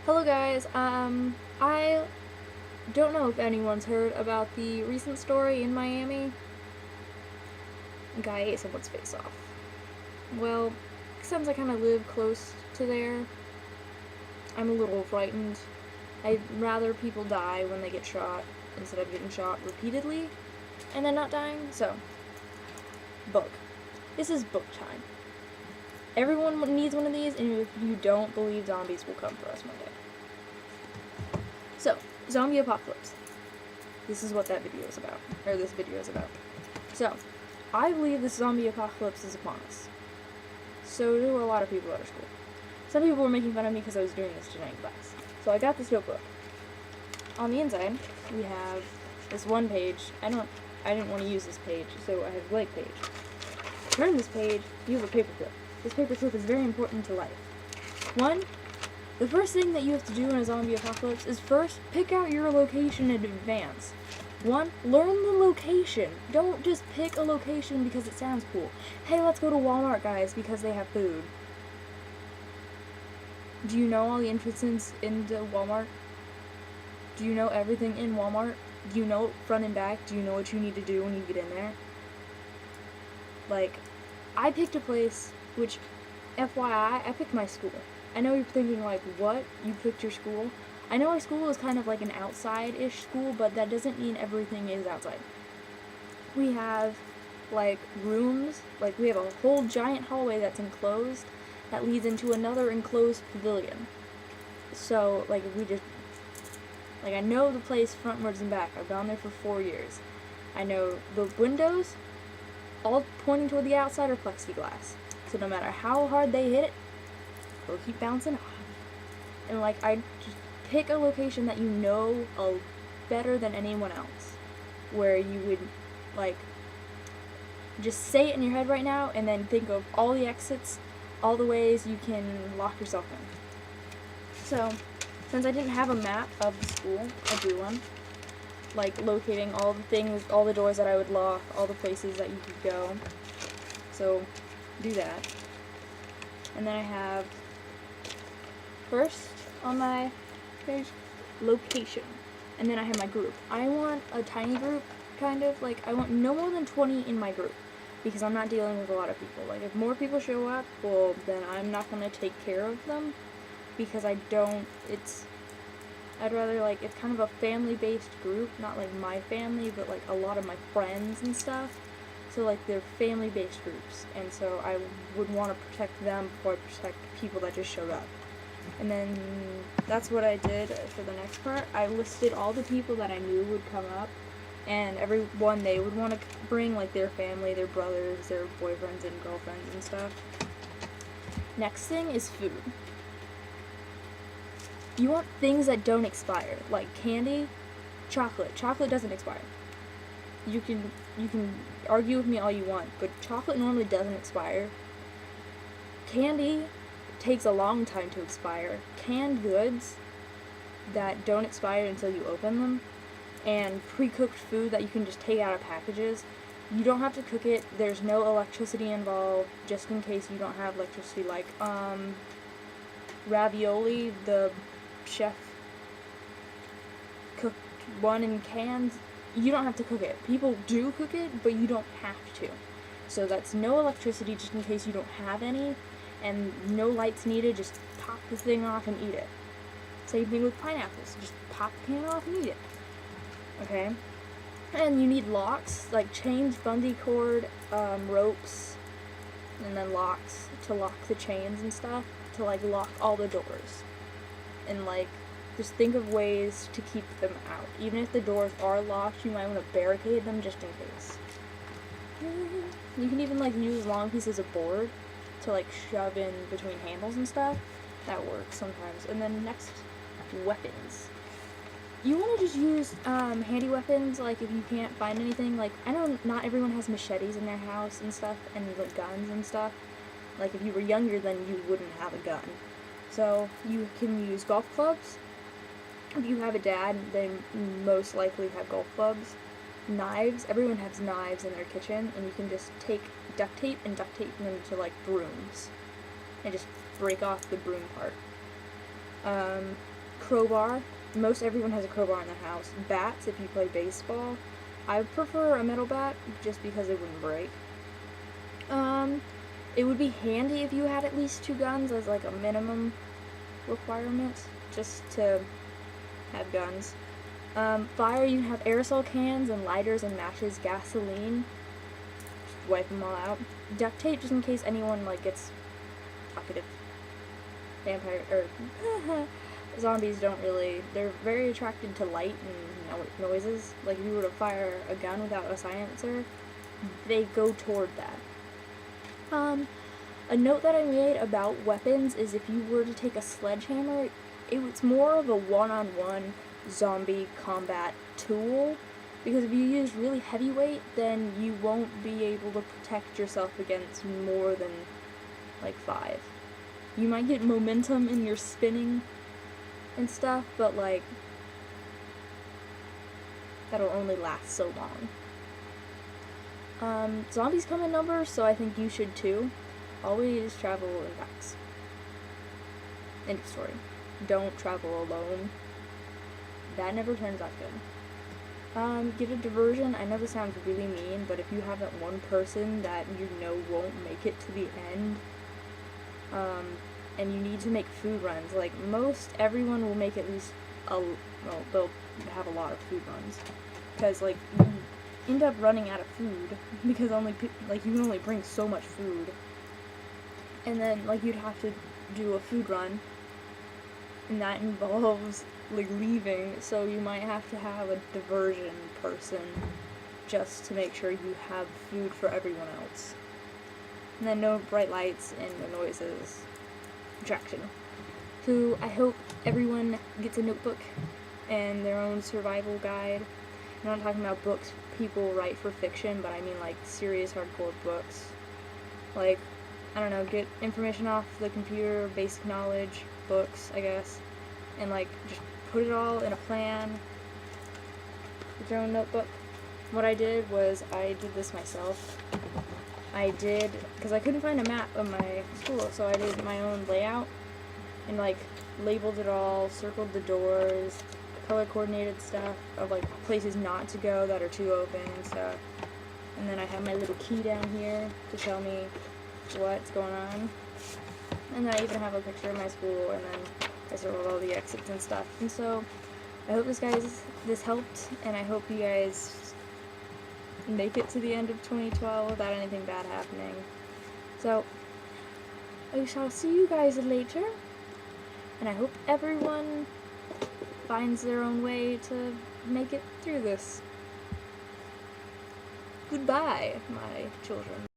Hello guys, I don't know if anyone's heard about the recent story in Miami. A guy ate someone's face off. Well, since I kind of live close to there, I'm a little frightened. I'd rather people die when they get shot instead of getting shot repeatedly and then not dying. So, book. This is book time. Everyone needs one of these, and if you don't believe zombies will come for us one day. So, zombie apocalypse. This is what that video is about, or this video is about. So, I believe this zombie apocalypse is upon us. So do a lot of people at our school. Some people were making fun of me because I was doing this tonight in class. So I got this notebook. On the inside, we have this one page. I didn't want to use this page, so I have a blank page. Turn this page, you have a paperclip. This paperclip is very important to life. One, the first thing that you have to do in a zombie apocalypse is first pick out your location in advance. One, learn the location. Don't just pick a location because it sounds cool. Hey, let's go to Walmart, guys, because they have food. Do you know all the entrances into Walmart? Do you know everything in Walmart? Do you know front and back? Do you know what you need to do when you get in there? Like, I picked a place, which, FYI, I picked my school. I know you're thinking, like, what? You picked your school? I know our school is kind of like an outside-ish school, but that doesn't mean everything is outside. We have, like, rooms, like, we have a whole giant hallway that's enclosed that leads into another enclosed pavilion. So, like, if we just, like, I know the place frontwards and back. I've gone there for 4 years. I know the windows, all pointing toward the outside, are plexiglass. So no matter how hard they hit it, they'll keep bouncing off. And, like, I just pick a location that you know better than anyone else, where you would, like, just say it in your head right now, and then think of all the exits, all the ways you can lock yourself in. So, since I didn't have a map of the school, I drew one, like, locating all the things, all the doors that I would lock, all the places that you could go. So, do that. And then I have, first on my page, location. And then I have my group. I want a tiny group, kind of. Like, I want no more than 20 in my group, because I'm not dealing with a lot of people. Like, if more people show up, well, then I'm not going to take care of them, because I'd rather, like, it's kind of a family-based group, not like my family, but like a lot of my friends and stuff. So, like, they're family-based groups, and so I would want to protect them before I protect people that just showed up. And then that's what I did for the next part. I listed all the people that I knew would come up, and everyone they would want to bring, like, their family, their brothers, their boyfriends and girlfriends and stuff. Next thing is food. You want things that don't expire, like candy, chocolate. Chocolate doesn't expire. You can argue with me all you want, but chocolate normally doesn't expire. Candy takes a long time to expire. Canned goods that don't expire until you open them, and pre-cooked food that you can just take out of packages. You don't have to cook it. There's no electricity involved, just in case you don't have electricity. Like, ravioli, the chef cooked one in cans. You don't have to cook it. People do cook it, but you don't have to. So that's no electricity, just in case you don't have any, and no lights needed. Just pop the thing off and eat it. Same thing with pineapples. Just pop the can off and eat it. Okay? And you need locks, like chains, bungee cord, ropes, and then locks to lock the chains and stuff, to, like, lock all the doors. And, like, just think of ways to keep them out. Even if the doors are locked, you might want to barricade them just in case. You can even, like, use long pieces of board to, like, shove in between handles and stuff. That works sometimes. And then next, weapons. You want to just use handy weapons, like, if you can't find anything. Like, I know not everyone has machetes in their house and stuff, and, like, guns and stuff. Like, if you were younger, then you wouldn't have a gun. So, you can use golf clubs. If you have a dad, they most likely have golf clubs. Knives. Everyone has knives in their kitchen, and you can just take duct tape and duct tape them to, like, brooms. And just break off the broom part. crowbar. Most everyone has a crowbar in their house. Bats if you play baseball. I prefer a metal bat just because it wouldn't break. It would be handy if you had at least 2 guns as like a minimum requirement, just to have guns. Fire, you have aerosol cans and lighters and matches, gasoline. Just wipe them all out. Duct tape, just in case anyone like gets talkative. Vampire or zombies don't really. They're very attracted to light and noises. Like if you were to fire a gun without a silencer, they go toward that. A note that I made about weapons is if you were to take a sledgehammer, it's more of a one-on-one zombie combat tool, because if you use really heavyweight, then you won't be able to protect yourself against more than like 5. You might get momentum in your spinning and stuff, but like that'll only last so long. Zombies come in numbers, so I think you should too. Always travel in packs. End of story. Don't travel alone. That never turns out good. Get a diversion. I know this sounds really mean, but if you have that one person that you know won't make it to the end, and you need to make food runs, like most everyone will make at least they'll have a lot of food runs, because like you end up running out of food because you can only bring so much food, and then like you'd have to do a food run, and that involves like leaving, so you might have to have a diversion person just to make sure you have food for everyone else. And then no bright lights and no noises. Attraction. So I hope everyone gets a notebook and their own survival guide. I'm not talking about books people write for fiction, but I mean like serious hardcore books. Like, I don't know, get information off the computer, basic knowledge, books, I guess, and like just put it all in a plan with your own notebook. What I did was I did this myself. Because I couldn't find a map of my school, so I did my own layout and like labeled it all, circled the doors, color coordinated stuff of like places not to go that are too open and stuff. And then I have my little key down here to tell me what's going on. And then I even have a picture of my school, and then I circled all the exits and stuff. And so I hope this helped, and I hope you guys make it to the end of 2012 without anything bad happening. So I shall see you guys later, and I hope everyone finds their own way to make it through this. Goodbye, my children.